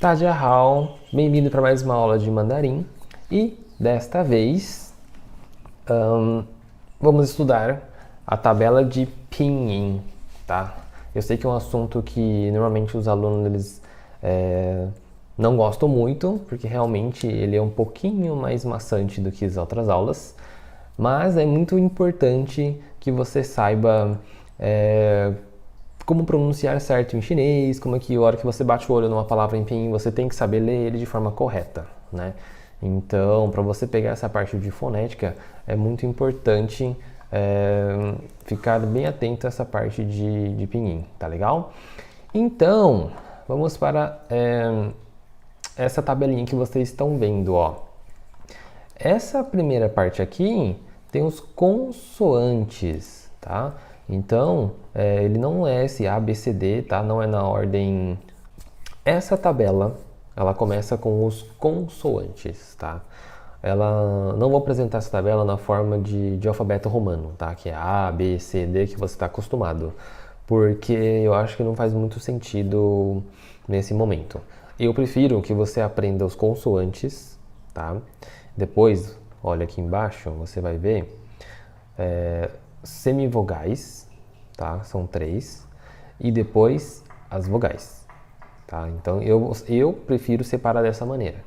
Tadjahal, bem-vindo para mais uma aula de mandarim e desta vez vamos estudar a tabela de pinyin, tá? Eu sei que é um assunto que normalmente os alunos eles não gostam muito, porque realmente ele é um pouquinho mais maçante do que as outras aulas, mas é muito importante que você saiba como pronunciar certo em chinês, como é que a hora que você bate o olho numa palavra em pinyin, você tem que saber ler ele de forma correta, né? Então, para você pegar essa parte de fonética, é muito importante ficar bem atento a essa parte de pinyin, tá legal? Então, vamos para essa tabelinha que vocês estão vendo, ó. Essa primeira parte aqui tem os consoantes, tá? Então, ele não é esse A, B, C, D, tá? Não é na ordem... Essa tabela, ela começa com os consoantes, tá? Não vou apresentar essa tabela na forma de alfabeto romano, tá? Que é A, B, C, D, que você está acostumado. Porque eu acho que não faz muito sentido nesse momento. Eu prefiro que você aprenda os consoantes, tá? Depois, olha aqui embaixo, você vai ver semivogais, tá? São 3. E depois as vogais, tá? Então eu prefiro separar dessa maneira,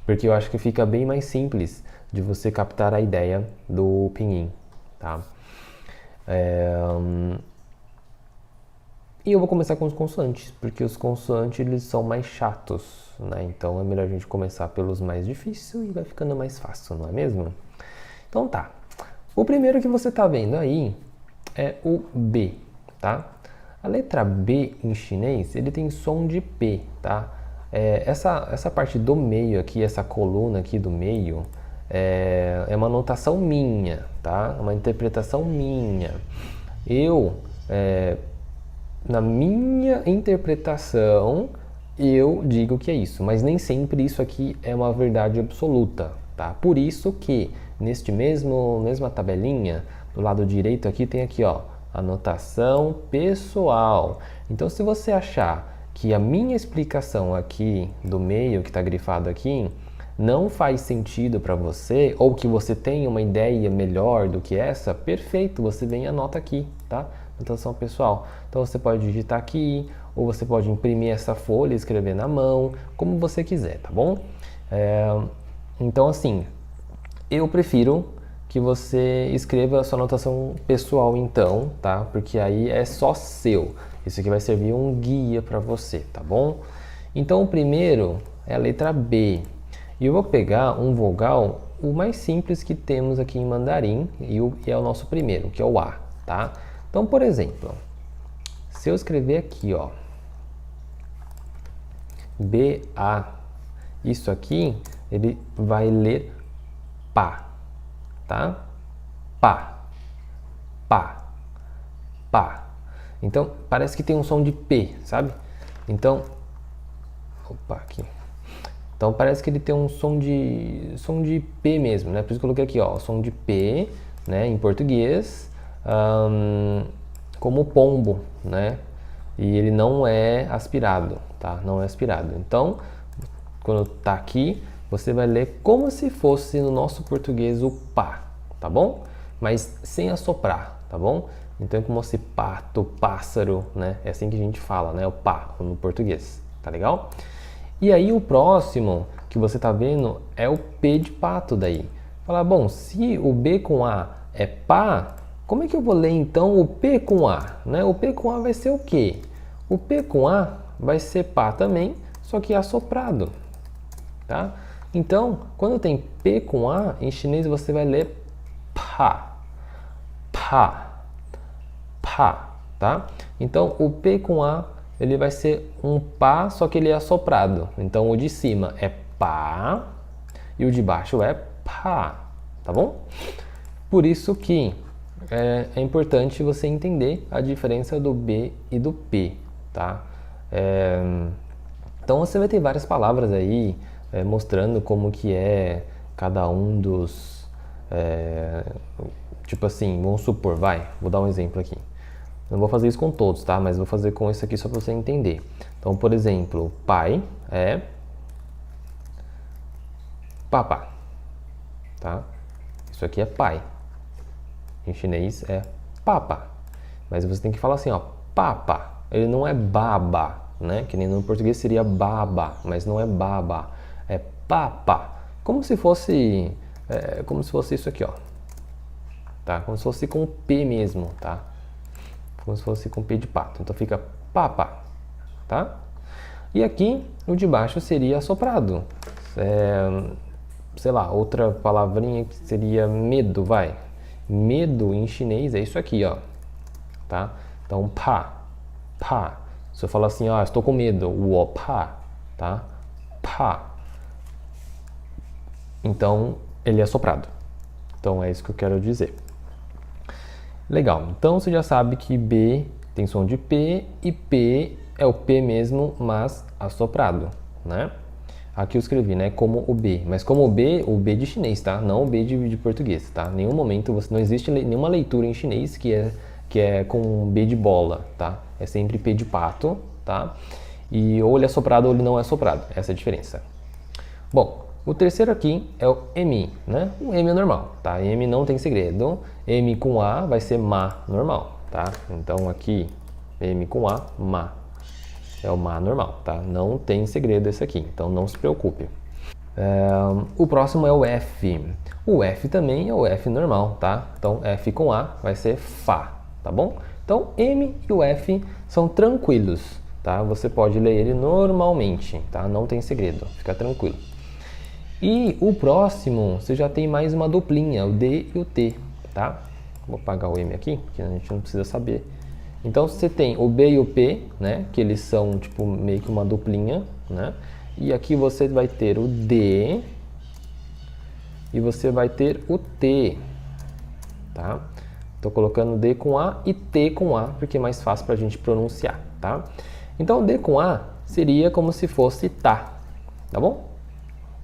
porque eu acho que fica bem mais simples de você captar a ideia do pinyin, tá? E eu vou começar com os consoantes, porque os consoantes eles são mais chatos, né? Então é melhor a gente começar pelos mais difíceis e vai ficando mais fácil, não é mesmo? Então tá. O primeiro que você está vendo aí é o B, tá? A letra B em chinês, ele tem som de P, tá? Essa parte do meio aqui, essa coluna aqui do meio, é uma anotação minha, tá? Uma interpretação minha. Na minha interpretação, eu digo que é isso, mas nem sempre isso aqui é uma verdade absoluta, tá? Por isso que neste mesma tabelinha, do lado direito aqui tem aqui, ó, anotação pessoal. Então, se você achar que a minha explicação aqui do meio, que está grifado aqui, não faz sentido para você, ou que você tem uma ideia melhor do que essa, perfeito, você vem e anota aqui, tá? Anotação pessoal. Então você pode digitar aqui, ou você pode imprimir essa folha e escrever na mão, como você quiser, tá bom? Então assim, eu prefiro que você escreva a sua anotação pessoal então, tá? Porque aí é só seu. Isso aqui vai servir um guia para você, tá bom? Então o primeiro é a letra B. E eu vou pegar um vogal, o mais simples que temos aqui em mandarim, e é o nosso primeiro, que é o A, tá? Então, por exemplo, se eu escrever aqui, ó, B-A, isso aqui, ele vai ler pá, tá? Pá, pá, pá. Então, parece que tem um som de P, sabe? Então, opa, aqui. Então, parece que ele tem um som de P mesmo, né? Por isso que eu coloquei aqui, ó, som de P, né, em português, como pombo, né? E ele não é aspirado, tá? Não é aspirado. Então, quando tá aqui, você vai ler como se fosse no nosso português o pá, tá bom? Mas sem assoprar, tá bom? Então é como se pato, pássaro, né? É assim que a gente fala, né? O pá no português, tá legal? E aí o próximo que você tá vendo é o P de pato daí. Falar, bom, se o B com A é pá, como é que eu vou ler então o P com A? Né? O P com A vai ser o quê? O P com A vai ser pá também, só que assoprado, tá? Então, quando tem P com A, em chinês você vai ler pá, pá, pá, tá? Então, o P com A, ele vai ser um pá, só que ele é assoprado. Então, o de cima é pá e o de baixo é pá, tá bom? Por isso que é importante você entender a diferença do B e do P, tá? Então você vai ter várias palavras aí mostrando como que é cada um dos... tipo assim, vamos supor, vou dar um exemplo aqui. Não vou fazer isso com todos, tá? Mas vou fazer com esse aqui só para você entender. Então, por exemplo, pai é papá, tá? Isso aqui é pai. Em chinês é papa. Mas você tem que falar assim, ó, papa. Ele não é baba, né? Que nem no português seria baba, mas não é baba. É papa. Como se fosse isso aqui, ó. Tá? Como se fosse com P mesmo, tá? Como se fosse com P de pato. Então fica papa, tá? E aqui, o de baixo seria assoprado. Sei lá, outra palavrinha que seria medo, vai. Medo em chinês é isso aqui, ó. Tá? Então, pa. Se eu falar assim, ó, estou com medo, wo pa, tá? Pa. Então, ele é assoprado. Então, é isso que eu quero dizer. Legal. Então, você já sabe que B tem som de P e P é o P mesmo, mas assoprado, né? Aqui eu escrevi, né, como o B, mas como o B de chinês, tá? Não o B de português, tá? Em nenhum momento não existe nenhuma leitura em chinês que é com B de bola, tá? É sempre P de pato, tá? E ou ele é soprado ou ele não é soprado, essa é a diferença. Bom, o terceiro aqui é o M, né? O M é normal, tá? M não tem segredo. M com A vai ser ma normal, tá? Então aqui, M com A, ma. É o ma normal, tá? Não tem segredo esse aqui, então não se preocupe. O próximo é o F. O F também é o F normal, tá? Então F com A vai ser Fá, tá bom? Então M e o F são tranquilos, tá? Você pode ler ele normalmente, tá? Não tem segredo, fica tranquilo. E o próximo, você já tem mais uma duplinha, o D e o T, tá? Vou apagar o M aqui, que a gente não precisa saber. Então você tem o B e o P, né? Que eles são tipo meio que uma duplinha, né? E aqui você vai ter o D e você vai ter o T, tá? Estou colocando D com A e T com A, porque é mais fácil para a gente pronunciar, tá? Então D com A seria como se fosse tá, tá bom?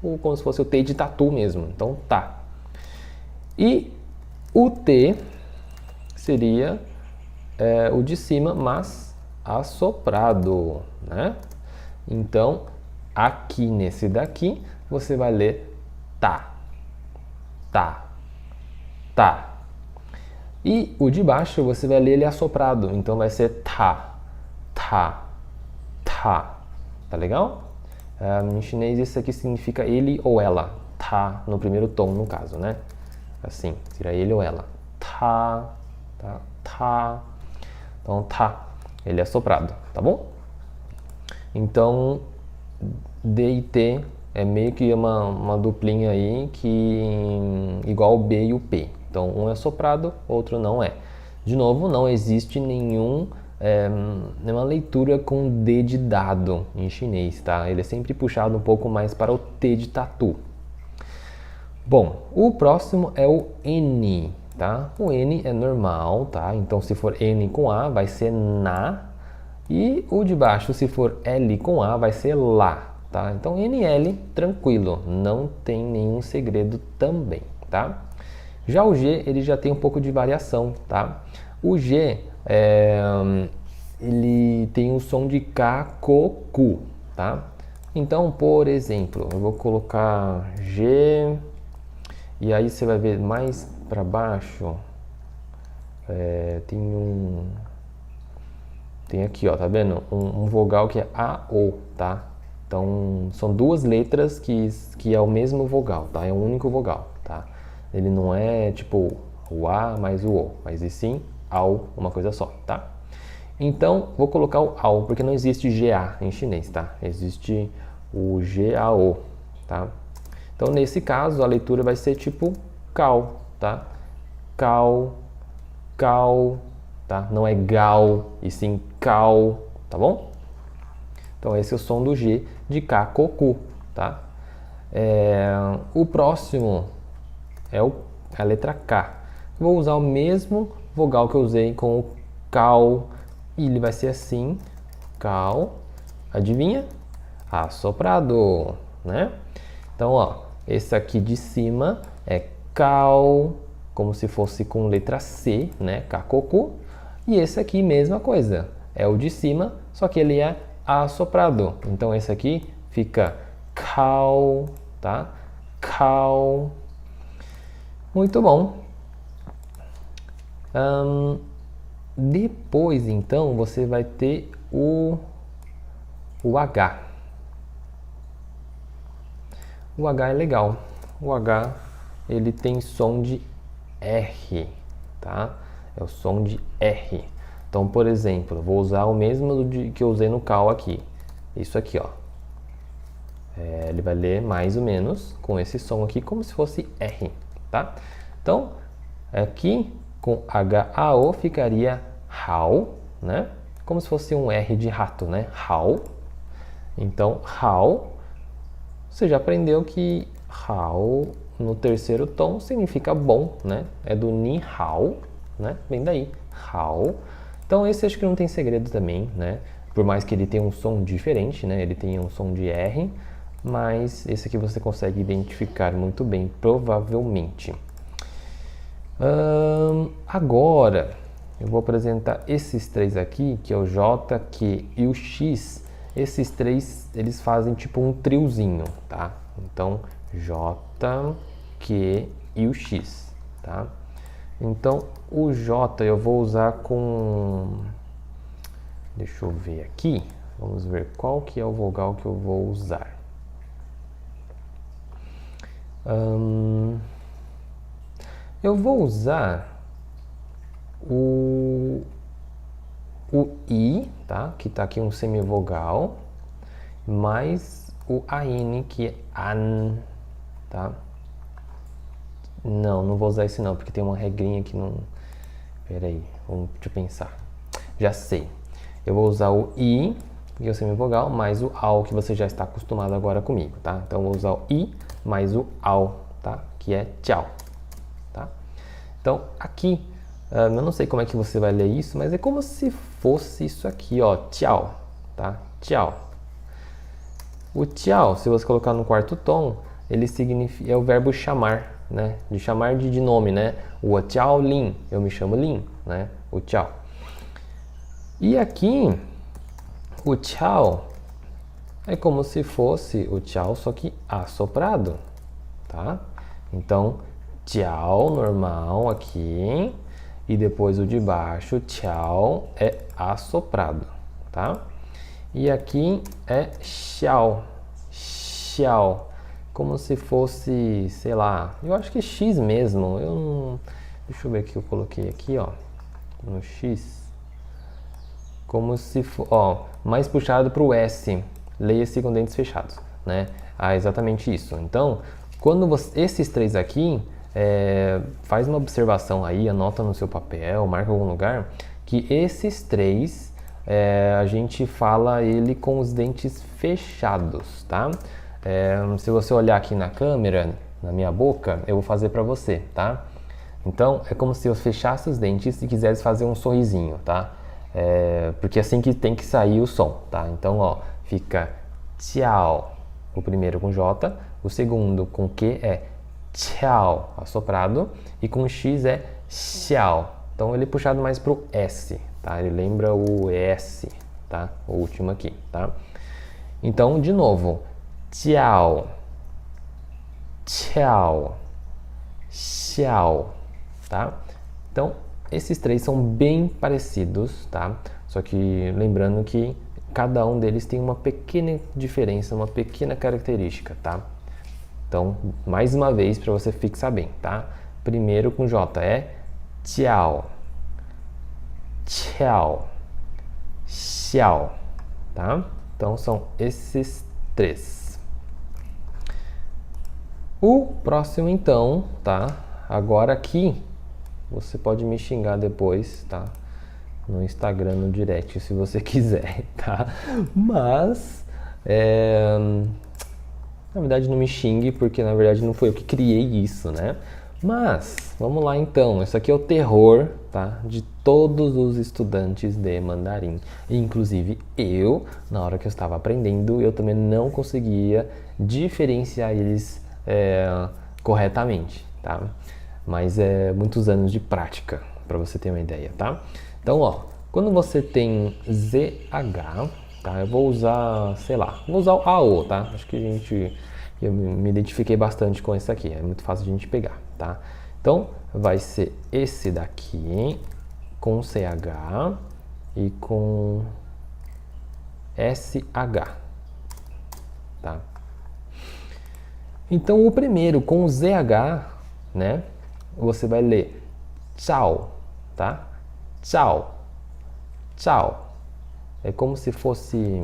Ou como se fosse o T de tatu mesmo, então tá. E o T seria o de cima, mas assoprado, né? Então, aqui nesse daqui, você vai ler tá, tá, tá. E o de baixo, você vai ler ele assoprado, então vai ser tá, tá, tá. Tá legal? Em chinês, isso aqui significa ele ou ela. Tá no primeiro tom, no caso, né? Assim, seria ele ou ela. Tá, tá, tá. Então, tá, ele é soprado, tá bom? Então, D e T é meio que uma duplinha aí que igual o B e o P. Então, um é soprado, outro não é. De novo, não existe nenhuma leitura com D de dado em chinês, tá? Ele é sempre puxado um pouco mais para o T de tatu. Bom, o próximo é o N, tá? O N é normal, tá? Então, se for N com A, vai ser na. E o de baixo, se for L com A, vai ser lá, tá? Então, NL, tranquilo, não tem nenhum segredo também, tá? Já o G, ele já tem um pouco de variação, tá? O G, ele tem o som de K, Ko, Ku, tá? Então, por exemplo, eu vou colocar G... E aí você vai ver mais para baixo, tem aqui, ó, tá vendo? Um vogal que é A, O, tá? Então, são duas letras que é o mesmo vogal, tá? É um único vogal, tá? Ele não é tipo o A mais o O, mas e sim AO, uma coisa só, tá? Então, vou colocar o AO, porque não existe GA em chinês, tá? Existe o GAO, tá? Então, nesse caso, a leitura vai ser tipo cal, tá? Cal, cal, tá? Não é gal, e sim cal, tá bom? Então, esse é o som do G de K, Ko, Ku, tá? O próximo é a letra K. Vou usar o mesmo vogal que eu usei com o cal, e ele vai ser assim, cal, adivinha? Assoprado, né? Então, ó, esse aqui de cima é cal, como se fosse com letra C, né? Kakoku. E esse aqui, mesma coisa. É o de cima, só que ele é assoprado. Então, esse aqui fica cal, tá? Tchau. Muito bom. Depois, então, você vai ter o H. O H é legal. O H, ele tem som de R, tá? É o som de R. Então, por exemplo, vou usar o mesmo que eu usei no cal aqui. Isso aqui, ó. Ele vai ler mais ou menos com esse som aqui, como se fosse R, tá? Então, aqui com H-A-O ficaria how, né? Como se fosse um R de rato, né? How. Então, how, você já aprendeu que how no terceiro tom significa bom, né? É do ni hao, né? Vem daí, how. Então, esse acho que não tem segredo também, né? Por mais que ele tenha um som diferente, né? Ele tenha um som de R, mas esse aqui você consegue identificar muito bem, provavelmente. Agora, eu vou apresentar esses três aqui, que é o J, Q e o X. Esses três, eles fazem tipo um triozinho, tá? Então, J, Q e o X, tá? Então, o J eu vou usar com... Deixa eu ver aqui. Vamos ver qual que é o vogal que eu vou usar. Eu vou usar o I, tá? Que tá aqui um semivogal, mais o AN, que é AN, tá? Não vou usar esse não, porque tem uma regrinha que não... Pera aí, deixa eu pensar. Já sei. Eu vou usar o I, que é o semivogal, mais o AU, que você já está acostumado agora comigo, tá? Então, eu vou usar o I mais o AU, tá? Que é tchau, tá? Então, aqui, eu não sei como é que você vai ler isso, mas é como se fosse isso aqui, ó, tchau, tá? Tchau. O tchau, se você colocar no quarto tom, ele significa, é o verbo chamar, né? De chamar de nome, né? O tchau Lin, eu me chamo Lin, né? O tchau. E aqui, o tchau é como se fosse o tchau, só que assoprado, tá? Então, tchau normal aqui, e depois o de baixo, tchau, é assoprado, tá? E aqui é xiao, xiao, como se fosse, sei lá, eu acho que é X mesmo, eu não... Deixa eu ver o que eu coloquei aqui, ó, no X. Como se for, ó, mais puxado para o S, leia-se com dentes fechados, né? Exatamente isso. Então, quando esses três aqui, faz uma observação aí, anota no seu papel, marca em algum lugar, que esses três, a gente fala ele com os dentes fechados, tá? Se você olhar aqui na câmera, na minha boca, eu vou fazer para você, tá? Então, é como se eu fechasse os dentes e quisesse fazer um sorrisinho, tá? Porque é assim que tem que sair o som, tá? Então, ó, fica tchau, o primeiro com J, o segundo com Q é tchau, assoprado, e com X é xiao. Então, ele é puxado mais pro S, tá? Ele lembra o S, tá? O último aqui, tá? Então, de novo, tchau, tchau, xiao, tá? Então, esses três são bem parecidos, tá? Só que lembrando que cada um deles tem uma pequena diferença, uma pequena característica, tá? Então, mais uma vez para você fixar bem, tá? Primeiro com J é tchau, tchau, xiao, tá? Então são esses três. O próximo então, tá? Agora aqui você pode me xingar depois, tá? No Instagram, no direct, se você quiser, tá? Mas, na verdade não me xingue, porque na verdade não foi eu que criei isso, né? Mas, vamos lá então. Isso aqui é o terror, tá? De todos os estudantes de mandarim. Inclusive eu, na hora que eu estava aprendendo, eu também não conseguia diferenciar eles corretamente, tá? Mas é muitos anos de prática, para você ter uma ideia, tá? Então, ó, quando você tem ZH, tá? Eu vou usar, sei lá, vou usar o AO, tá? Acho que a gente eu me identifiquei bastante com esse aqui, é muito fácil de a gente pegar, tá? Então, vai ser esse daqui, com CH e com SH, tá? Então, o primeiro, com o ZH, né? Você vai ler tchau, tá? Tchau, tchau. É como se fosse...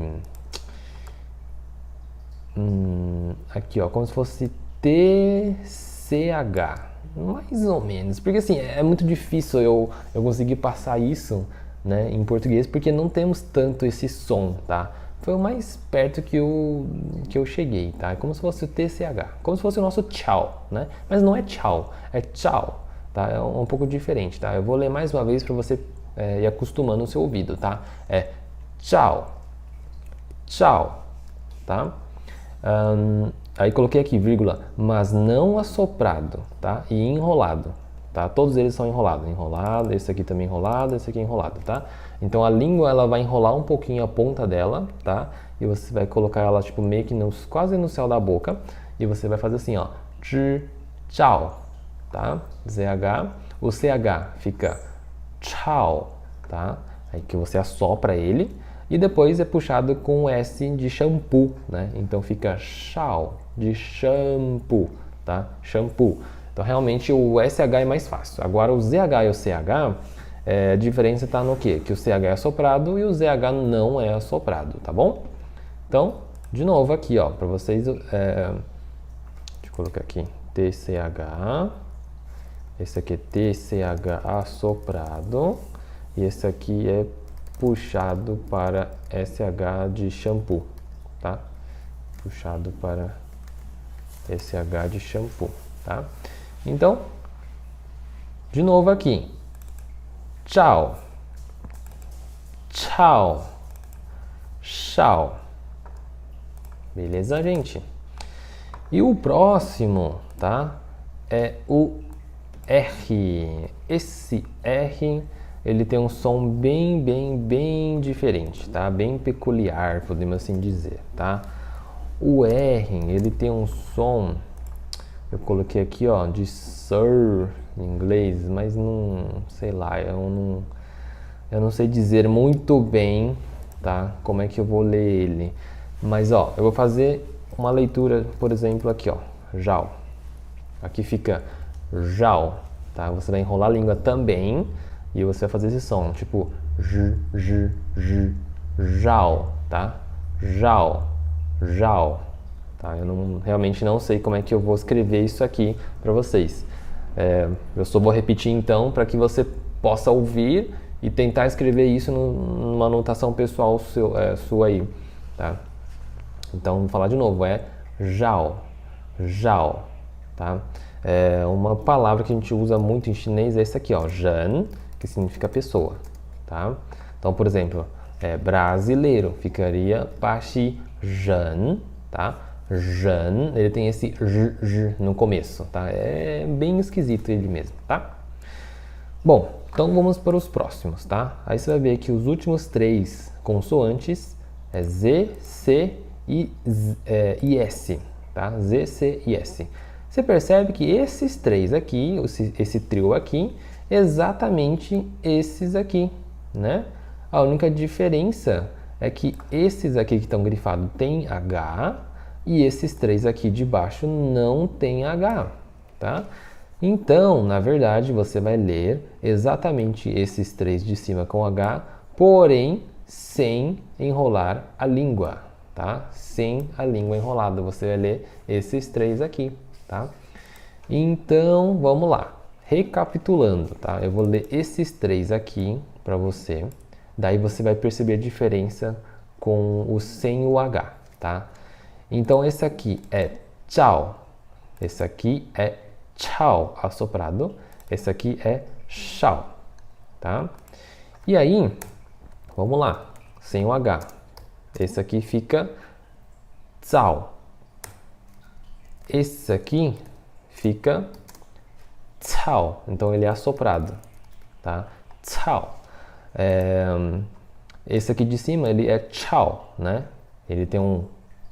aqui, ó, como se fosse TCH, mais ou menos. Porque, assim, é muito difícil eu conseguir passar isso, né, em português, porque não temos tanto esse som, tá? Foi o mais perto que eu cheguei, tá? É como se fosse o TCH, como se fosse o nosso tchau, né? Mas não é tchau, é tchau, tá? É um pouco diferente, tá? Eu vou ler mais uma vez para você ir acostumando o seu ouvido, tá? É tchau, tchau, tá? Aí coloquei aqui, vírgula, mas não assoprado, tá? E enrolado, tá? Todos eles são enrolados, enrolado, esse aqui também enrolado, esse aqui enrolado, tá? Então a língua ela vai enrolar um pouquinho a ponta dela, tá? E você vai colocar ela tipo meio que quase no céu da boca e você vai fazer assim, ó, tchau, tá? ZH, o CH fica tchau, tá? Aí que você assopra ele e depois é puxado com o S de shampoo, né? Então fica chau, de shampoo, tá? Shampoo. Então realmente o SH é mais fácil. Agora o ZH e o CH, a diferença está no quê? Que o CH é assoprado e o ZH não é assoprado, tá bom? Então, de novo aqui, ó, para vocês, deixa eu colocar aqui, TCH, esse aqui é TCH assoprado e esse aqui é puxado para SH de shampoo, tá? Puxado para SH de shampoo, tá? Então, de novo aqui. Tchau. Tchau. Tchau. Beleza, gente? E o próximo, tá? É o R. Esse R, ele tem um som bem diferente, tá? Bem peculiar, podemos assim dizer, tá? O R, ele tem um som, eu coloquei aqui, ó, de sir em inglês, mas não, sei lá, eu não sei dizer muito bem, tá? Como é que eu vou ler ele. Mas, ó, eu vou fazer uma leitura, por exemplo, aqui, ó, jau. Aqui fica jau, tá? Você vai enrolar a língua também e você vai fazer esse som, tipo jau, tá? Jau, jau, tá? Eu realmente não sei como é que eu vou escrever isso aqui para vocês. Eu só vou repetir então para que você possa ouvir e tentar escrever isso numa anotação pessoal sua aí, tá? Então, vou falar de novo, jau, jau, tá? Uma palavra que a gente usa muito em chinês é essa aqui, ó, ren, que significa pessoa, tá? Então, por exemplo, brasileiro ficaria baixi ren, tá? Ren, ele tem esse r no começo, tá? É bem esquisito ele mesmo, tá? Bom, então vamos para os próximos, tá? Aí você vai ver que os últimos 3 consoantes é Z, C e S, tá? Z, C e S. Você percebe que esses 3 aqui, esse trio aqui, exatamente esses aqui, né? A única diferença é que esses aqui que estão grifados têm H e esses 3 aqui de baixo não têm H, tá? Então, na verdade, você vai ler exatamente esses 3 de cima com H, porém sem enrolar a língua, tá? Sem a língua enrolada, você vai ler esses 3 aqui, tá? Então, vamos lá. Recapitulando, tá? Eu vou ler esses 3 aqui para você. Daí você vai perceber a diferença com o sem o H, tá? Então, esse aqui é tchau. Esse aqui é tchau, assoprado. Esse aqui é chau, tá? E aí, vamos lá. Sem o H. Esse aqui fica tsao. Esse aqui fica tsao. Então, ele é assoprado, tá? Tsao. Esse aqui de cima, ele é tchau, né? Ele tem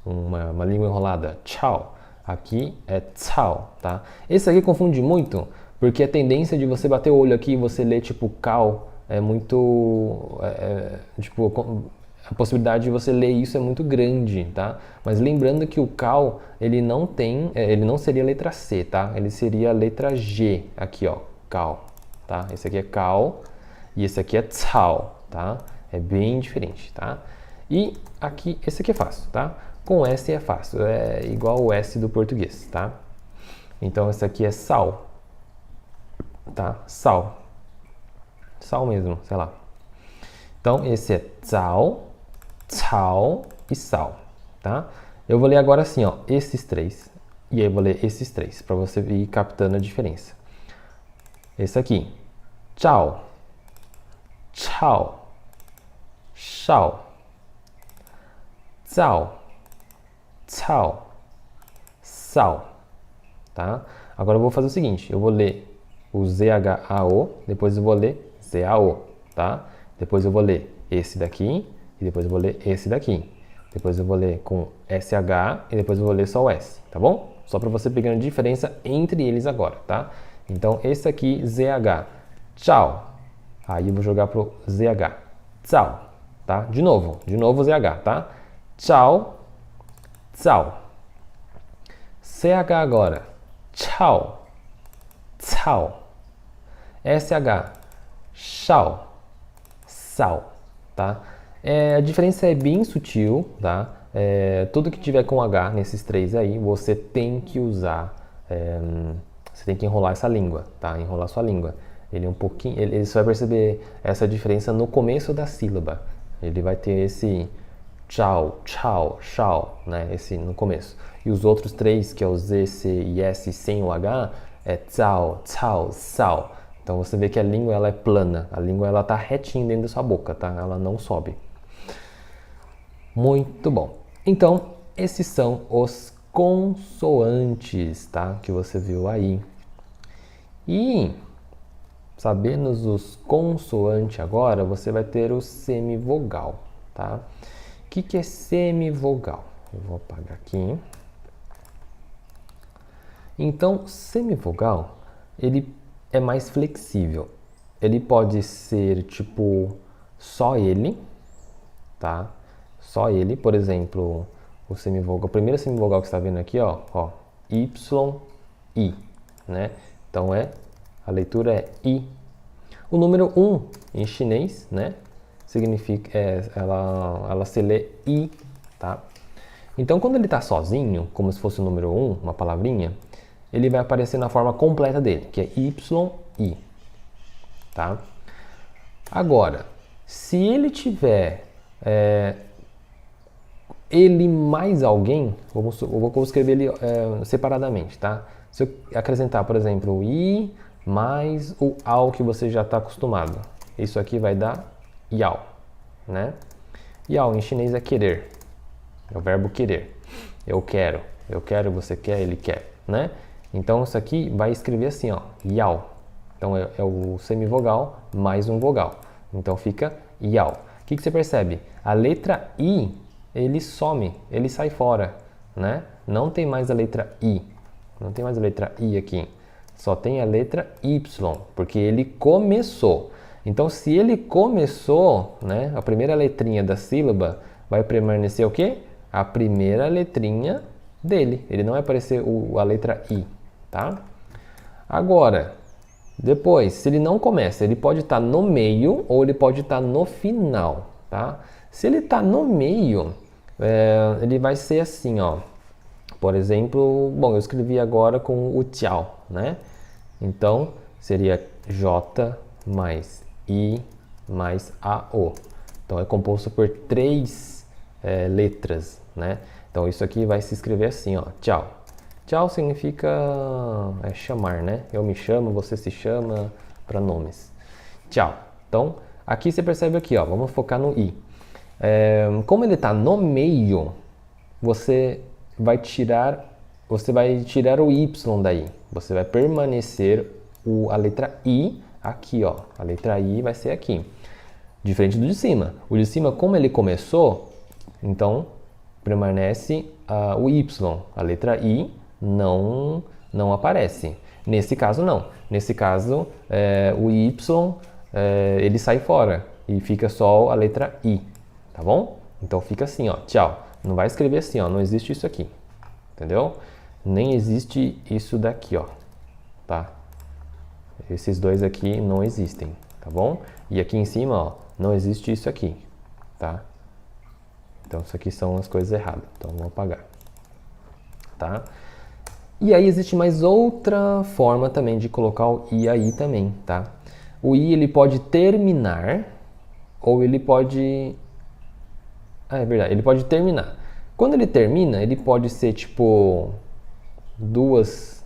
uma língua enrolada, tchau. Aqui é cao, tá? Esse aqui confunde muito, porque a tendência de você bater o olho aqui e você ler tipo cao é muito... tipo, a possibilidade de você ler isso é muito grande, tá? Mas lembrando que o cao, ele não tem, ele não seria a letra C, tá? Ele seria a letra G, aqui ó, cao, tá? Esse aqui é cao e esse aqui é cao, tá? É bem diferente, tá? E aqui, esse aqui é fácil, tá? Com S é fácil, é igual o S do português, tá? Então esse aqui é sal, tá? Sal. Sal mesmo, sei lá. Então esse é zao, cao e sal, tá? Eu vou ler agora assim, ó, esses três. E aí eu vou ler esses três, para você ir captando a diferença. Esse aqui, tchau, tchau, shao, zao, cao, sal, tá? Agora eu vou fazer o seguinte, eu vou ler o ZHAO, depois eu vou ler ZAO, tá? Depois eu vou ler esse daqui e depois eu vou ler esse daqui. Depois eu vou ler com SH e depois eu vou ler só o S, tá bom? Só para você pegando a diferença entre eles agora, tá? Então esse aqui, ZH, tchau. Aí eu vou jogar pro ZH, tchau, tá? De novo ZH, tá? Tchau, tchau. CH agora, tchau, tchau. SH, shao, sal, tá? A diferença é bem sutil, tá? Tudo que tiver com H nesses três aí, você tem que usar, você tem que enrolar essa língua, tá? Enrolar sua língua. Ele é um pouquinho, ele só vai perceber essa diferença no começo da sílaba. Ele vai ter esse tchau, tchau, shao, né? Esse no começo. E os outros três, que é o Z, C e S sem o H, é tsao, tsao, sal. Então você vê que a língua ela é plana, a língua ela tá retinha dentro da sua boca, tá? Ela não sobe. Muito bom. Então, esses são os consoantes, tá? Que você viu aí. E sabendo os consoantes agora, você vai ter o semivogal, tá? O que é semivogal? Eu vou apagar aqui. Então, semivogal, ele é mais flexível. Ele pode ser tipo só ele, tá? Só ele, por exemplo, o semivogal, a primeira semivogal que você está vendo aqui, ó, Y, I, né? Então a leitura é I. O número 1 em chinês, né? Significa, ela se lê I, tá? Então quando ele está sozinho, como se fosse o número 1, uma palavrinha, ele vai aparecer na forma completa dele, que é YI, tá? Agora, se ele tiver ele mais alguém, eu vou escrever ele separadamente, tá? Se eu acrescentar, por exemplo, o I mais o AO que você já está acostumado, isso aqui vai dar Yao, né? Yao em chinês é querer, é o verbo querer. Eu quero, você quer, ele quer, né? Então isso aqui vai escrever assim, ó, Yao. Então é o semivogal mais um vogal. Então fica Yao. O que você percebe? A letra I, ele some, ele sai fora, né? Não tem mais a letra I. Não tem mais a letra I aqui. Só tem a letra Y, porque ele começou. Então se ele começou, né, a primeira letrinha da sílaba vai permanecer o quê? A primeira letrinha dele. Ele não vai aparecer a letra I, tá? Agora, depois, se ele não começa, ele pode estar no meio ou ele pode estar no final, tá? Se ele está no meio, ele vai ser assim, ó. Por exemplo, bom, eu escrevi agora com o tchau, né? Então, seria J mais I mais AO. Então, é composto por três letras, né? Então, isso aqui vai se escrever assim, ó, tchau. Tchau significa chamar, né? Eu me chamo, você se chama, para nomes. Tchau. Então, aqui você percebe aqui, ó, vamos focar no I. Como ele está no meio, você vai tirar o Y daí. Você vai permanecer a letra I aqui, ó. A letra I vai ser aqui. Diferente do de cima. O de cima, como ele começou, então permanece o Y, a letra I, não aparece. Nesse caso, não. Nesse caso, o Y ele sai fora e fica só a letra I, tá bom? Então fica assim, ó, tchau. Não vai escrever assim, ó, não existe isso aqui, entendeu? Nem existe isso daqui, ó, tá? Esses dois aqui não existem, tá bom? E aqui em cima, ó, não existe isso aqui, tá? Então isso aqui são as coisas erradas, então vou apagar, tá? E aí existe mais outra forma também de colocar o I aí também, tá? O I ele pode terminar ou ele pode... Ah, é verdade, ele pode terminar. Quando ele termina, ele pode ser tipo duas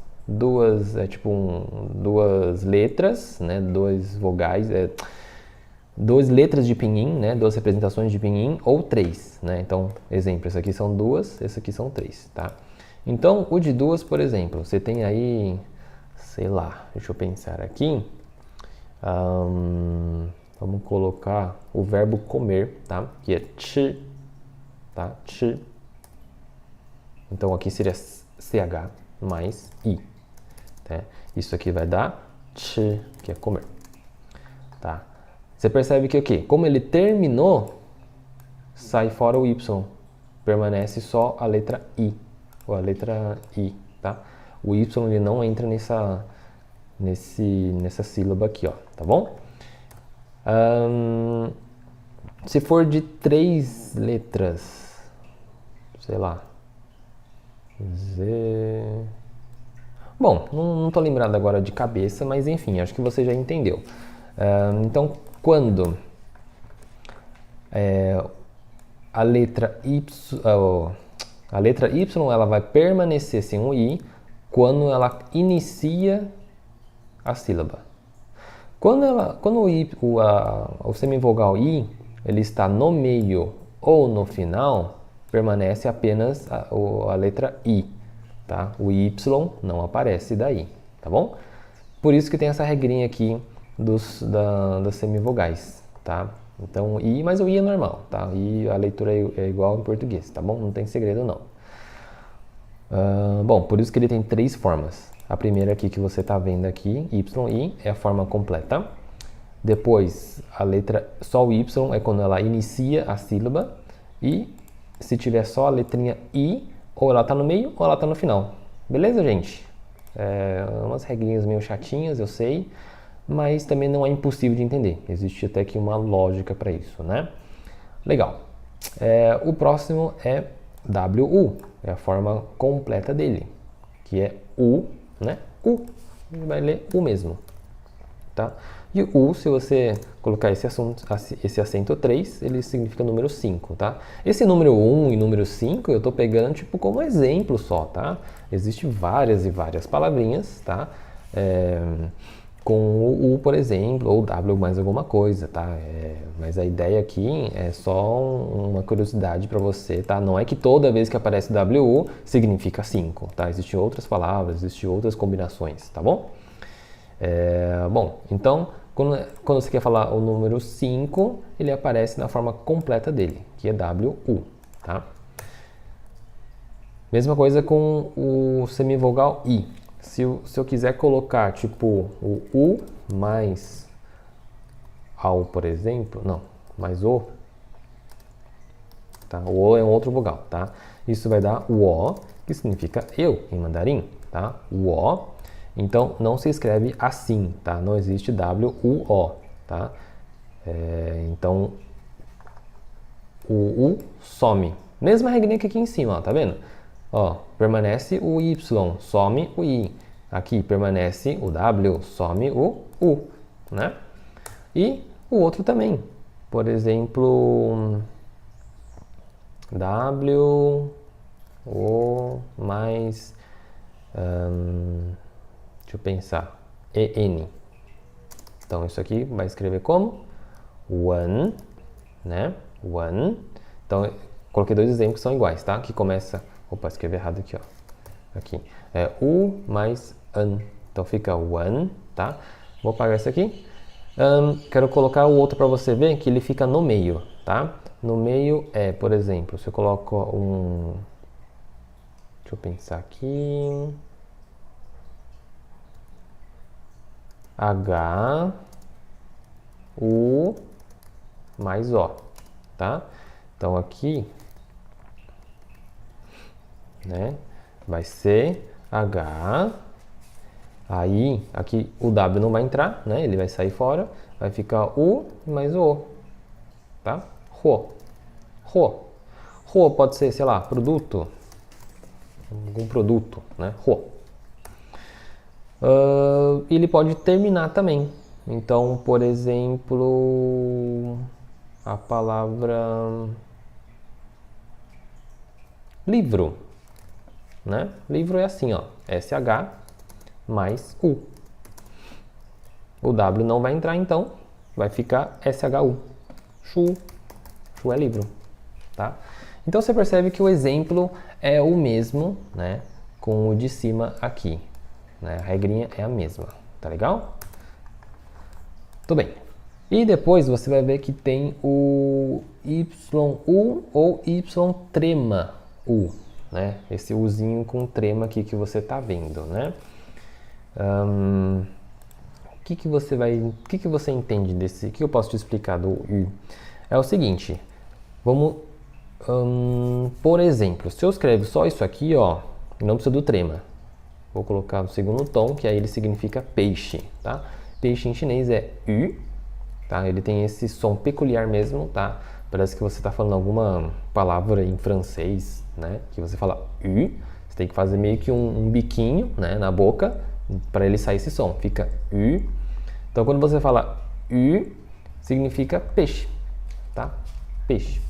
letras, né? Duas vogais, duas letras de pinyin, né? Duas representações de pinyin ou três, né? Então, exemplo, esse aqui são duas, esse aqui são três, tá? Então, o de duas, por exemplo, você tem aí, sei lá, deixa eu pensar aqui. Vamos colocar o verbo comer, tá? Que é chi, tá? Chi. Então aqui seria CH mais I, tá? Isso aqui vai dar chi, que é comer, tá? Você percebe que o quê? Como ele terminou, sai fora o Y, permanece só a letra I, ou a letra I, tá? O Y ele não entra nessa sílaba aqui, ó, tá bom? Se for de 3 letras, sei lá, Z... Bom, não estou lembrado agora de cabeça, mas enfim, acho que você já entendeu. Então, quando a letra Y ela vai permanecer sem o I quando ela inicia a sílaba. Quando o semivogal I ele está no meio ou no final, permanece apenas a letra I, tá? O Y não aparece daí, tá bom? Por isso que tem essa regrinha aqui das semivogais, tá? Então, I, mas o I é normal, tá? I, a leitura é igual em português, tá bom? Não tem segredo, não. Bom, por isso que ele tem 3 formas. A primeira aqui que você está vendo aqui, YI, é a forma completa. Depois, a letra só o Y é quando ela inicia a sílaba. E se tiver só a letrinha I, ou ela está no meio ou ela está no final. Beleza, gente? Umas regrinhas meio chatinhas, eu sei. Mas também não é impossível de entender. Existe até aqui uma lógica para isso, né? Legal. O próximo é WU. É a forma completa dele. Que é U, né? U. Ele vai ler U mesmo. Tá? E o U, se você colocar esse acento 3, ele significa número 5, tá? Esse número 1 e número 5 eu estou pegando tipo como exemplo só, tá? Existem várias e várias palavrinhas, tá? Com o U, por exemplo, ou W mais alguma coisa, tá? Mas a ideia aqui é só uma curiosidade para você, tá? Não é que toda vez que aparece WU significa 5, tá? Existem outras palavras, existem outras combinações, tá bom? Bom, então, quando você quer falar o número 5, ele aparece na forma completa dele, que é WU, tá? Mesma coisa com o semivogal I. Se eu quiser colocar, tipo, o U mais AU, por exemplo, não, mais O, tá? O O é um outro vogal, tá? Isso vai dar o O, que significa eu em mandarim, tá? O O. Então, não se escreve assim, tá? Não existe W-U-O, tá? Então, o U some. Mesma regrinha que aqui em cima, ó, tá vendo? Ó, permanece o Y, some o I. Aqui permanece o W, some o U, né? E o outro também. Por exemplo, W, O mais... deixa eu pensar. EN. Então, isso aqui vai escrever como? One, né? One. Então, coloquei 2 exemplos que são iguais, tá? Que começa... Opa, escrevi errado aqui, ó. Aqui. U mais an. Então, fica one, tá? Vou apagar isso aqui. Quero colocar o outro para você ver que ele fica no meio, tá? No meio por exemplo, se eu coloco Deixa Deixa eu pensar aqui. H, U, mais O, tá? Então aqui, né, vai ser H, aí aqui o W não vai entrar, né, ele vai sair fora, vai ficar U mais O, tá? Ro, ro, ro pode ser, sei lá, produto, algum produto, né, ro. Ele pode terminar também, então, por exemplo, a palavra livro, né? Livro é assim, ó, SH mais U. O W não vai entrar, então vai ficar SHU. Chu. Chu é livro, tá? Então você percebe que o exemplo é o mesmo, né? Com o de cima aqui, né? A regrinha é a mesma, tá legal? Tudo bem. E depois você vai ver que tem o YU ou Y trema U, né? Esse Uzinho com trema aqui que você tá vendo, né? O que você entende desse? O que eu posso te explicar do U? É o seguinte, vamos, por exemplo, se eu escrevo só isso aqui, ó, não precisa do trema. Vou colocar no segundo tom, que aí ele significa peixe, tá? Peixe em chinês é U, tá? Ele tem esse som peculiar mesmo, tá? Parece que você está falando alguma palavra em francês, né? Que você fala U, você tem que fazer meio que um biquinho, né, na boca, para ele sair esse som. Fica U. Então, quando você fala U, significa peixe, tá? Peixe.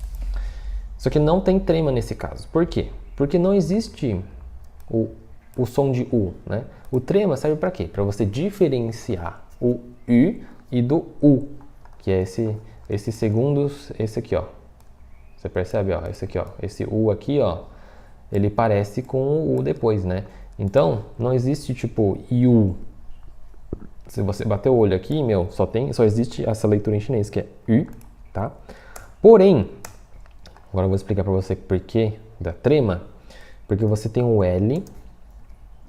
Só que não tem trema nesse caso. Por quê? Porque não existe o som de U, né? O trema serve para quê? Para você diferenciar o U e do U, que é esse segundo, esse aqui, ó. Você percebe, ó? Esse aqui, ó. Esse U aqui, ó. Ele parece com o U depois, né? Então, não existe tipo U. Se você bater o olho aqui, meu, só existe essa leitura em chinês, que é U, tá? Porém, agora eu vou explicar para você por que da trema. Porque você tem o L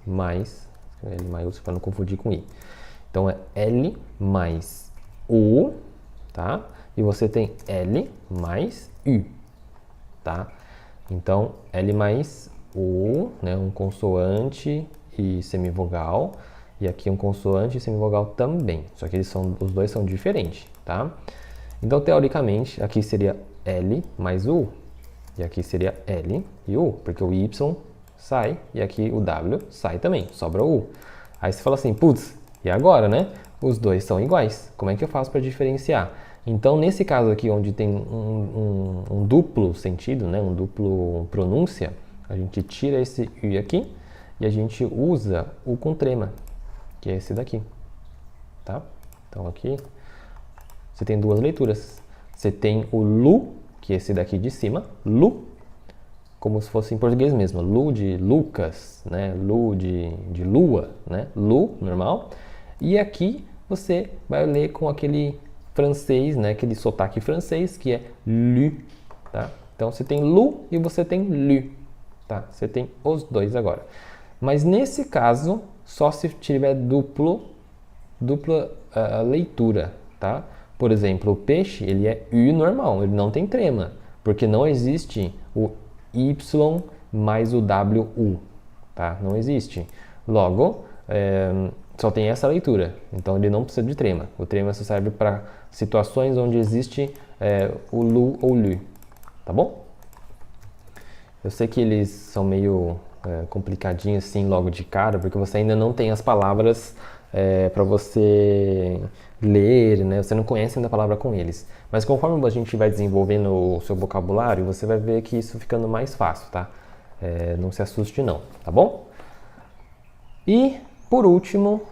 mais, L maiúsculo para não confundir com I. Então é L mais U, tá? E você tem L mais U, tá? Então L mais U, né? Um consoante e semivogal. E aqui um consoante e semivogal também. Só que os dois são diferentes, tá? Então teoricamente aqui seria L mais U. E aqui seria L e U, porque o Y sai e aqui o W sai também, sobra o U. Aí você fala assim, putz, e agora, né? Os dois são iguais, como é que eu faço para diferenciar? Então, nesse caso aqui, onde tem um duplo sentido, né? Um duplo pronúncia, a gente tira esse U aqui e a gente usa o com trema, que é esse daqui, tá? Então aqui você tem duas leituras. Você tem o Lu, que é esse daqui de cima, Lu, como se fosse em português mesmo, Lu de Lucas, né? Lu de lua, né? Lu, normal. E aqui você vai ler com aquele francês, né? Aquele sotaque francês, que é Lu, tá? Então você tem Lu e você tem Lu, tá? Você tem os dois agora. Mas nesse caso, só se tiver dupla leitura, tá? Por exemplo, o peixe, ele é U normal, ele não tem trema, porque não existe o Y mais o WU, tá? Não existe. Logo, só tem essa leitura, então ele não precisa de trema. O trema só serve para situações onde existe o Lu ou Lu, tá bom? Eu sei que eles são meio complicadinhos assim logo de cara, porque você ainda não tem as palavras para você ler, né? Você não conhece ainda a palavra com eles. Mas conforme a gente vai desenvolvendo o seu vocabulário, você vai ver que isso ficando mais fácil, tá? Não se assuste não, tá bom? E, por último,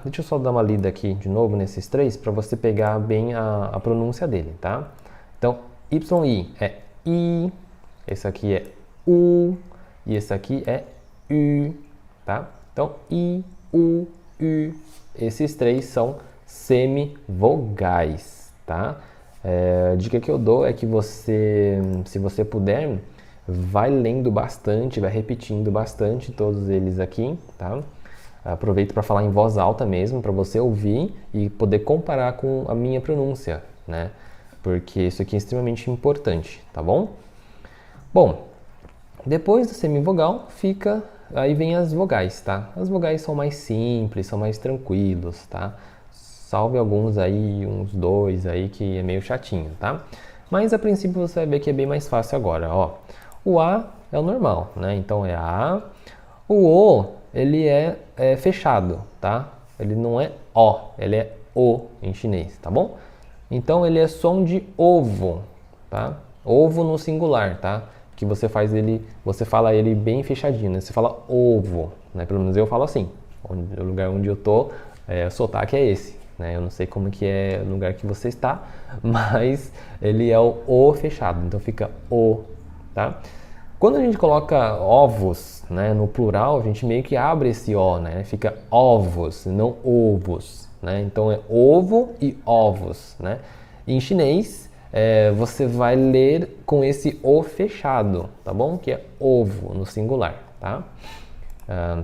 deixa eu só dar uma lida aqui de novo nesses três, para você pegar bem a pronúncia dele, tá? Então, YI é I, esse aqui é U, e esse aqui é U, tá? Então, I, U, U, esses três são semivogais, tá? A dica que eu dou é que você, se você puder, vai lendo bastante, vai repetindo bastante todos eles aqui, tá? Aproveito para falar em voz alta mesmo, para você ouvir e poder comparar com a minha pronúncia, né? Porque isso aqui é extremamente importante, tá bom? Bom, depois do semivogal aí vem as vogais, tá? As vogais são mais simples, são mais tranquilos, tá? Salve alguns aí, uns 2 aí que é meio chatinho, tá? Mas a princípio você vai ver que é bem mais fácil agora, ó. O A é o normal, né? Então é A. O O, ele é fechado, tá? Ele não é O, ele é O em chinês, tá bom? Então ele é som de ovo, tá? Ovo no singular, tá? Que você fala ele bem fechadinho, né? Você fala ovo, né? Pelo menos eu falo assim. O lugar onde eu tô, o sotaque é esse, né? Eu não sei como que é o lugar que você está, mas ele é o fechado, então fica o, tá? Quando a gente coloca ovos, né, no plural, a gente meio que abre esse O, né? Fica ovos, não ovos, né? Então é ovo e ovos, né? Em chinês, você vai ler com esse O fechado, tá bom? Que é ovo no singular, tá?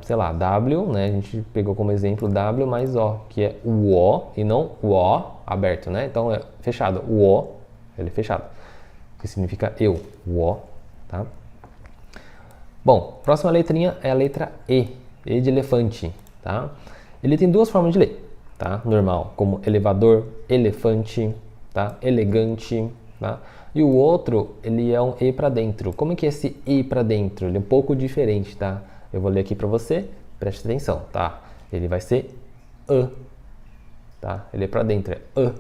Sei lá, W, né? A gente pegou como exemplo W mais O, que é o O e não o O aberto, né? Então é fechado, o O, ele é fechado, que significa eu, o O, tá? Bom, próxima letrinha é a letra E de elefante, tá? Ele tem 2 formas de ler, tá? Normal, como elevador, elefante, tá? Elegante, tá? E o outro, ele é um E para dentro. Como é que é esse E para dentro? Ele é um pouco diferente, tá? Eu vou ler aqui para você, preste atenção, tá? Ele vai ser E, tá? Ele é para dentro, é E.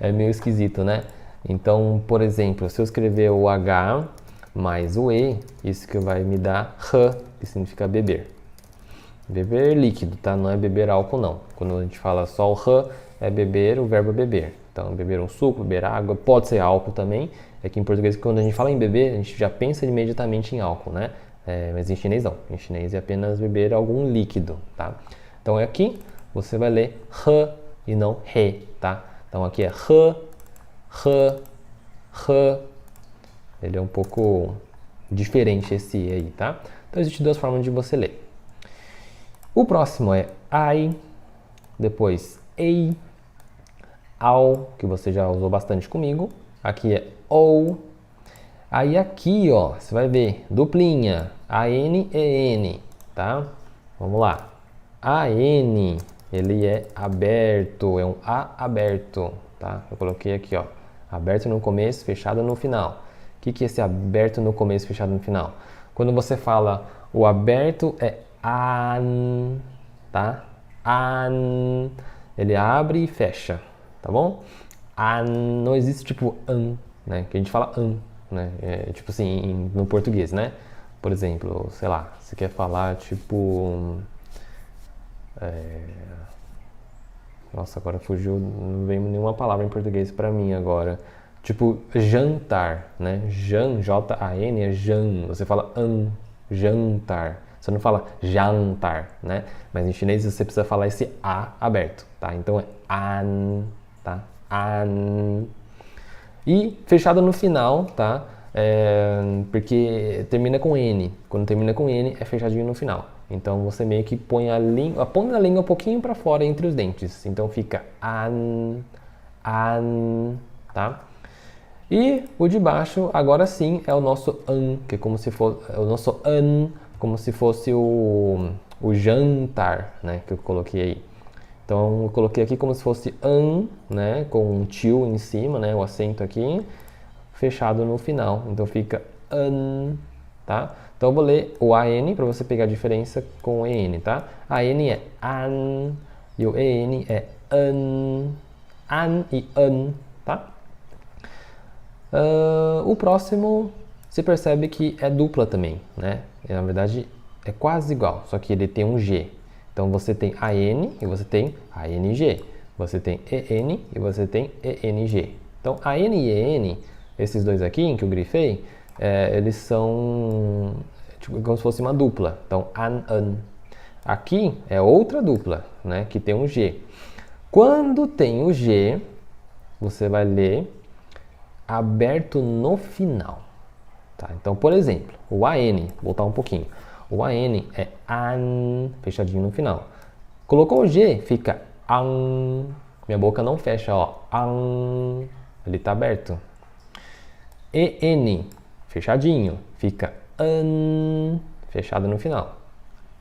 É meio esquisito, né? Então, por exemplo, se eu escrever o H mais o E, isso que vai me dar R, que significa beber. Beber líquido, tá? Não é beber álcool, não. Quando a gente fala só o R, é beber, o verbo beber. Então, beber um suco, beber água, pode ser álcool também. É que em português, quando a gente fala em beber, a gente já pensa imediatamente em álcool, né? Mas em chinês não. Em chinês é apenas beber algum líquido, tá? Então, aqui você vai ler R e não Re, tá? Então, aqui é R, R, R. Ele é um pouco diferente esse E aí, tá? Então, existem 2 formas de você ler. O próximo é I, depois EI, AU, que você já usou bastante comigo. Aqui é OU. Aí aqui, ó, você vai ver, duplinha, AN e N, tá? Vamos lá. AN, ele é aberto, é um A aberto, tá? Eu coloquei aqui, ó, aberto no começo, fechado no final. O que é esse aberto no começo, fechado no final? Quando você fala o aberto é an, tá? An, ele abre e fecha, tá bom? An, não existe tipo an, né? Que a gente fala an, né? Tipo assim, no português, né? Por exemplo, sei lá, você quer falar tipo... Nossa, agora fugiu, não veio nenhuma palavra em português pra mim agora. Tipo, jantar, né? J-A-N é jan. Você fala jantar. Você não fala jantar, né? Mas em chinês você precisa falar esse A aberto, tá? Então é an, tá? An. E fechado no final, tá? Porque termina com N. Quando termina com N, é fechadinho no final. Então você meio que põe a ponta da língua um pouquinho para fora entre os dentes. Então fica an, tá? E o de baixo, agora sim, é o nosso an, que é como se fosse o nosso an, como se fosse o jantar, né, que eu coloquei aí. Então eu coloquei aqui como se fosse an, né, com um tio em cima, né, o acento aqui, fechado no final. Então fica an, tá? Então eu vou ler o AN para você pegar a diferença com o EN, tá? AN é an e o EN é an e an, tá? O próximo, você percebe que é dupla também, né? Na verdade, é quase igual, só que ele tem um G. Então, você tem AN e você tem ANG. Você tem EN e você tem ENG. Então, AN e EN, esses dois aqui em que eu grifei, eles são tipo, como se fosse uma dupla. Então, an. Aqui é outra dupla, né? Que tem um G. Quando tem o G, você vai ler aberto no final, Tá? Então, por exemplo, o AN, vou voltar um pouquinho. O AN é AN, fechadinho no final. Colocou o G, fica AN. Minha boca não fecha, ó. AN. Ele está aberto. EN, fechadinho, fica AN, fechado no final.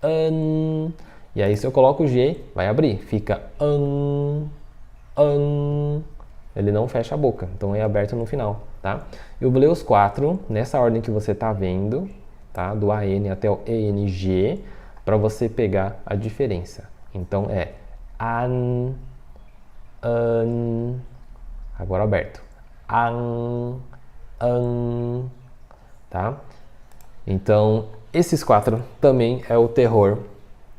AN. E aí se eu coloco o G, vai abrir, fica AN, AN. Ele não fecha a boca, então é aberto no final, tá? Eu vou ler os 4 nessa ordem que você tá vendo, tá? Do AN até o ENG, para você pegar a diferença. Então é AN, AN, agora aberto. AN, AN, tá? Então, esses 4 também é o terror,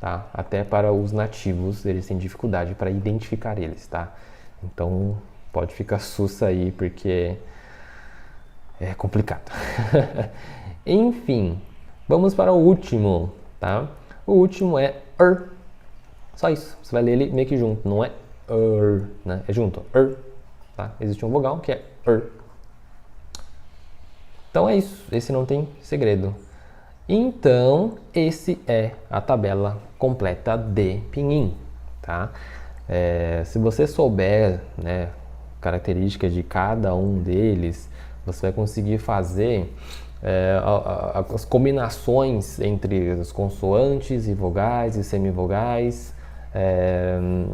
tá? Até para os nativos, eles têm dificuldade para identificar eles, tá? Então, pode ficar sussa aí, porque é complicado. Enfim, vamos para o último, tá? O último é Só isso, você vai ler ele meio que junto, não é né? É junto, tá? Existe um vogal que é Então é isso, esse não tem segredo. Então, esse é a tabela completa de pinyin, tá? Se você souber, né, características de cada um deles, você vai conseguir fazer as combinações entre as consoantes e vogais e semivogais.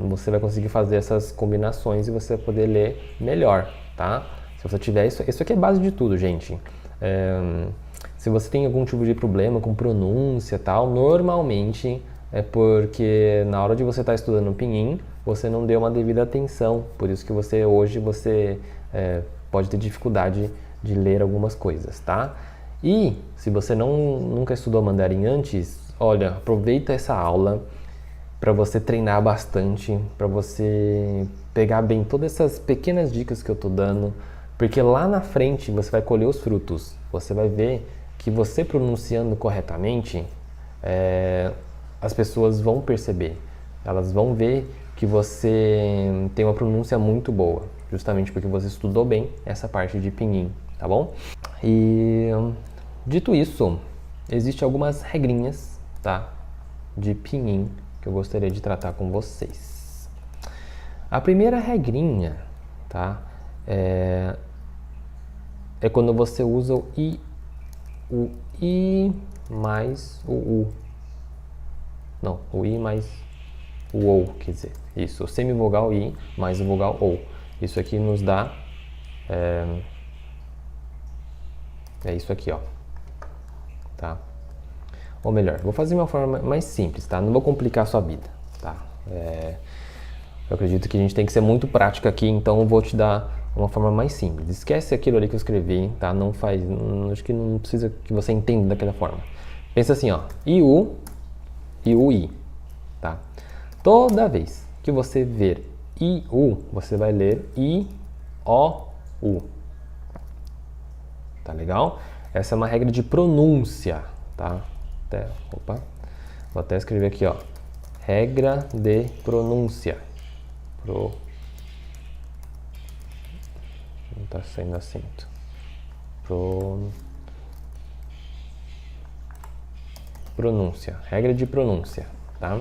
Você vai conseguir fazer essas combinações e você vai poder ler melhor, tá? Se você tiver isso aqui é base de tudo, gente. Se você tem algum tipo de problema com pronúncia e tal, normalmente é porque na hora de você estar estudando pinyin, você não deu uma devida atenção. Por isso que hoje você pode ter dificuldade de ler algumas coisas, tá? E se você nunca estudou mandarim antes, olha, aproveita essa aula para você treinar bastante, para você pegar bem todas essas pequenas dicas que eu tô dando, porque lá na frente você vai colher os frutos. Você vai ver que você pronunciando corretamente, as pessoas vão perceber. Elas vão ver que você tem uma pronúncia muito boa, justamente porque você estudou bem essa parte de pinyin, tá bom? E dito isso, existem algumas regrinhas, tá, de pinyin que eu gostaria de tratar com vocês. A primeira regrinha, tá, é quando você usa o I mais o U. Não, o I mais o OU, quer dizer, isso, o semivogal I mais o vogal OU. Isso aqui nos dá, é isso aqui, ó, tá? Ou melhor, vou fazer uma forma mais simples, tá? Não vou complicar a sua vida, tá? Eu acredito que a gente tem que ser muito prático aqui, então eu vou te dar uma forma mais simples. Esquece aquilo ali que eu escrevi, tá? Acho que não precisa que você entenda daquela forma. Pensa assim, ó, IU e o I, tá? Toda vez que você ver IU, você vai ler I-O-U. Tá legal? Essa é uma regra de pronúncia, tá? Vou até escrever aqui, ó. Regra de pronúncia. Não tá saindo acento. Pronúncia. Regra de pronúncia, tá?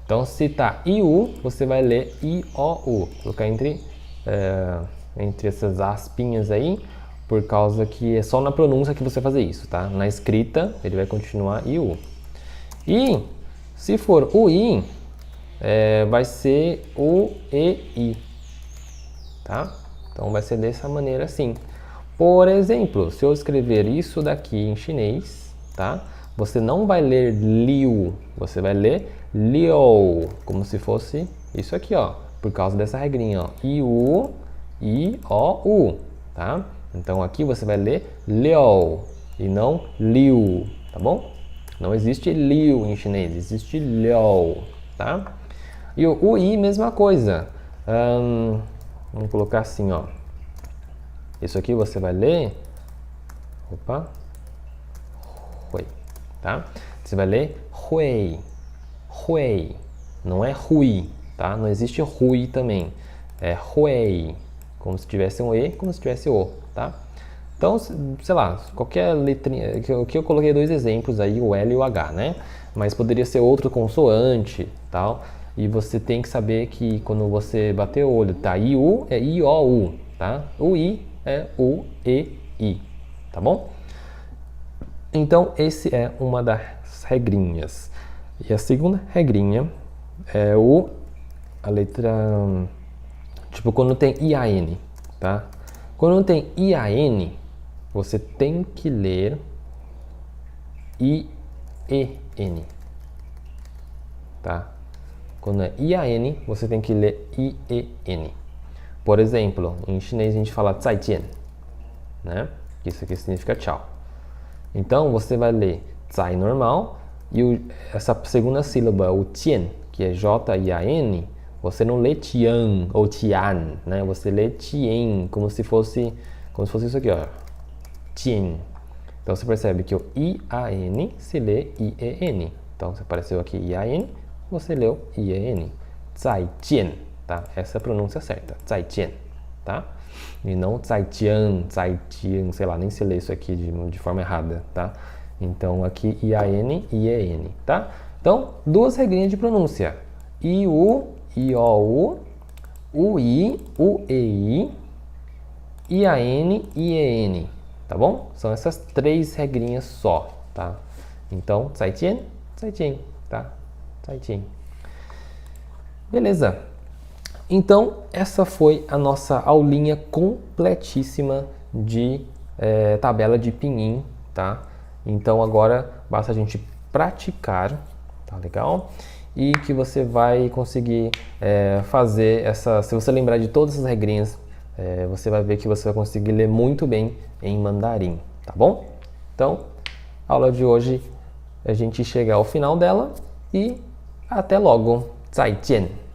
Então, se tá IU, você vai ler I-O-U. Colocar entre essas aspinhas aí, por causa que é só na pronúncia que você vai fazer isso, tá? Na escrita, ele vai continuar IU. E, se for o I, vai ser o EI, tá? Então, vai ser dessa maneira assim. Por exemplo, se eu escrever isso daqui em chinês, tá? Você não vai ler liu, você vai ler liu, como se fosse isso aqui, ó, por causa dessa regrinha, ó, iu, i-o-u, tá? Então aqui você vai ler liu e não liu, tá bom? Não existe liu em chinês, existe liu, tá? E o i, mesma coisa. Vamos colocar assim, ó. Isso aqui você vai ler, hui, tá? Você vai ler hui, hui, não é hui, tá? Não existe hui também, é hui, como se tivesse um e, como se tivesse o, tá? Então, sei lá, qualquer letrinha, que eu coloquei dois exemplos aí, o L e o H, né? Mas poderia ser outro consoante, tal. E você tem que saber que quando você bater o olho, tá? I-U é I-O-U, tá? O I é U-E-I, tá bom? Então, esse é uma das regrinhas. E a segunda regrinha é a letra, tipo, quando tem IAN, tá? Quando tem IAN, você tem que ler IEN, tá? Quando é IAN, você tem que ler IEN. Por exemplo, em chinês a gente fala 再见, né? Isso aqui significa tchau. Então você vai ler 在 normal e essa segunda sílaba, o tian, que é J-I-A-N, você não lê tian ou tian, né? Você lê tien, como se fosse isso aqui, ó. Tien. Então você percebe que o I-A-N se lê I-E-N. Então você apareceu aqui I-A-N, você leu I-E-N. 再见, tá? Essa é a pronúncia certa. 再见, tá? E não 再见, 再见, sei lá, nem se lê isso aqui de forma errada, tá? Então aqui I-A-N, I-E-N, tá? Então, duas regrinhas de pronúncia. I-U, I-O-U, U-I, U-E-I, I-A-N, I-E-N, tá bom? São essas três regrinhas só, tá? Então, 再见, 再见, tá? 再见. Beleza. Então, essa foi a nossa aulinha completíssima de tabela de pinyin, tá? Então, agora basta a gente praticar, tá legal? E que você vai conseguir fazer essa... Se você lembrar de todas essas regrinhas, você vai ver que você vai conseguir ler muito bem em mandarim, tá bom? Então, a aula de hoje, a gente chega ao final dela e até logo. 再见!